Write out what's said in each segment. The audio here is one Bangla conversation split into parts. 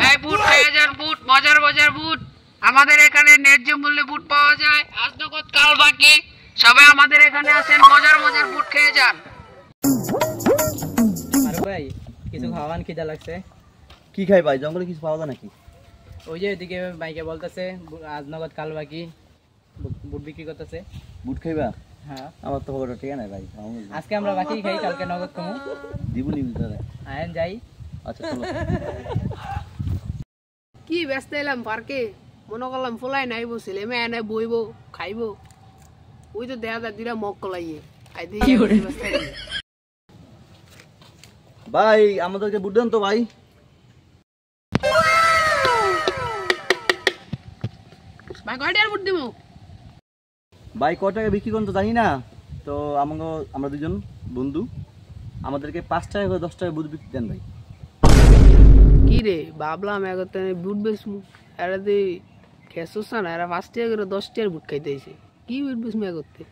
এই বুট খেয়ে যান, বুট মজার মজার বুট। আমাদের এখানে ন্যায্য মূল্যে বুট পাওয়া যায়, আজ নগদ কাল বাকি। সবাই আমাদের এখানে আসেন, মজার মজার বুট খেয়ে যান। আরে ভাই কিছু খাওয়ান, খিদা লাগছে। কি খাই ভাই, জঙ্গলে কিছু পাওয়া যায় নাকি? ওই যে এদিকে বাইকে বলতেছে আজ নগদ কাল বাকি, বুট বিক্রি করতেছে। বুট খাইবা? হ্যাঁ। আমার তো খবরটা ঠিক নাই ভাই, আজকে আমরা বাকি খাই, কালকে নগদ কমু। দিব নি ভিতরে? আয়েন যাই। আচ্ছা চলো। কি ব্যস্ত এলাম পার্কে, মনে করলাম ফুলাই নাইব, ছেলে মেয়ে এনে বইব খাইব। ওই তো দেখা যায় দিলা মগ কলাইয়ে ভাই আমাদেরকে বুট দেন তো ভাই। ভাই কয়টার বুট দিব? ভাই কয় টাকা বিক্রি করেন তো জানি না, তো আমরা দুজন বন্ধু, আমাদেরকে 5 টাকা করে 10 টাকা বুট বিক্রি দেন ভাই। কি রে ভাবলাম এগোতে বুট বেচমু, এরা তুই খেসুস না, এরা 5 টাকা করে 10 টাকার বুট খাইতে আইছে। কি বুট বেচমু এগোতে?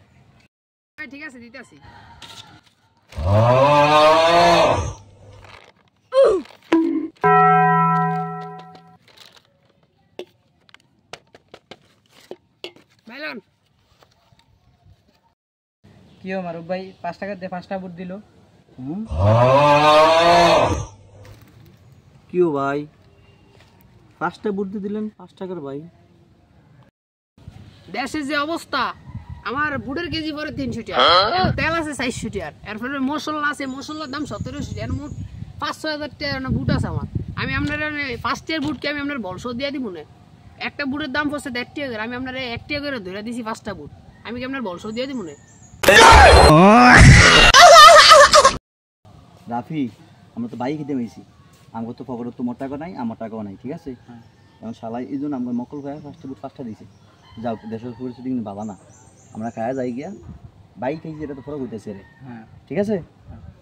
ঠিক আছে দিতেছি। ভাইলন কি হো মারুফ ভাই, 5 টাকা দিয়ে 5টা বুট দিল। কি ও ভাই, 5টা বুট দিয়ে দিলেন 5 টাকার ভাই? দেশের যে অবস্থা, আমার বুটের কেজি পরে 300 টাকা, তেল আছে 400 টাকা, এরপরে মশলা আছে, মশলার দাম 1700 টাকা, মোট 5-6 হাজার টাকা বুট আছে আমার। আমি আপনার 5 টাকার বুটকে আমি আপনার বলসো দিয়ে দিব না? একটা বুটের দাম পড়ছে 1.5 টাকা করে, আমি আপনার 1 টাকা করে ধরে দিছি 5টা বুট, আমি কি আপনার বলসো দিয়ে দিব না? রাফি, আমরা তো বাইক খেতে পেয়েছি, আমার তো পকেটে তোমার টাকা নাই, আমার টাকাও নাই, ঠিক আছে? এখন শালাই এই জন্য আমরা মকল খায় 5টা বুট 5টা দিয়েছি। যাও, দেশের পরিস্থিতি কিন্তু ভালো না, আমরা খায়া যাই গিয়া বাইক খাইছি, এটা তো ফরক হইতেছে রে। হ্যাঁ ঠিক আছে,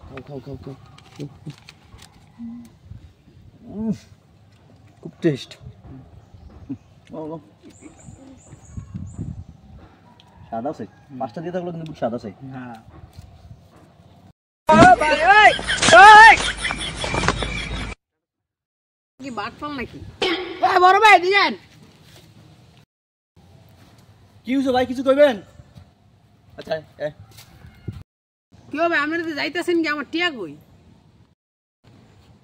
খাও খাও খাও খাও। খুব টেস্ট। স্বাদ আছে, 5টা দিয়ে থাকলো কিন্তু স্বাদ আছে। হ্যাঁ। কি বাট পাল নাকি? বড় ভাই দিয়েন। কি হইছে ভাই, কিছু কইবেন? আচ্ছা কি হবে, আপনারা তো যাইতেছেন কি, আমার টিয়া কই?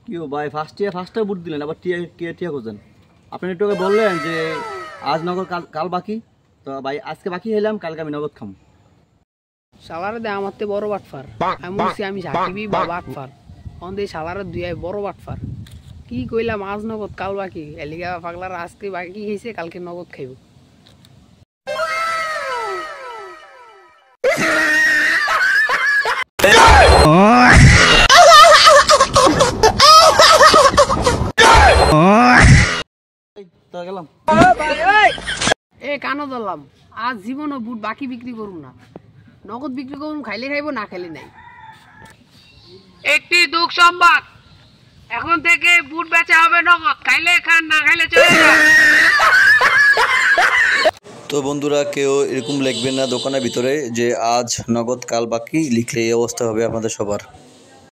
কি ও ভাই, 5টা বুট দিলেন, আবার টিয়া খোঁজেন? আপনি একটু আগে বললেন যে আজ নগদ কাল বাকি, তো ভাই আজকে বাকি হইলাম, কালকে আমি নগদ খাম। শালারে দে আমার তে বড় বাটফার, আমি বলছি আমি সাকিবই বা বাটফার, অন্ধে শালারে দুই বড় বাটফার। কি কইলাম আজ নগদ কাল বাকি, এলিগা পাগলার আজকে বাকি খাইছে, কালকে নগদ খাইব। তো গেলাম। এ কানো ধরলাম, আজ জীবনও বুট বাকি বিক্রি করুন না, নগদ বিক্রি করুন, খাইলে খাইব না খাইলে নাই। একটি দুঃখ সংবাদ, এখন থেকে বুট বেচা হবে নগদ, খাইলে খান, না খাইলে চলে যান। তো বন্ধুরা, কেউ এরকম লিখবেন না দোকানের ভিতরে যে আজ নগদ কাল বাকি, লিখলে এই অবস্থা হবে আপনাদের সবার।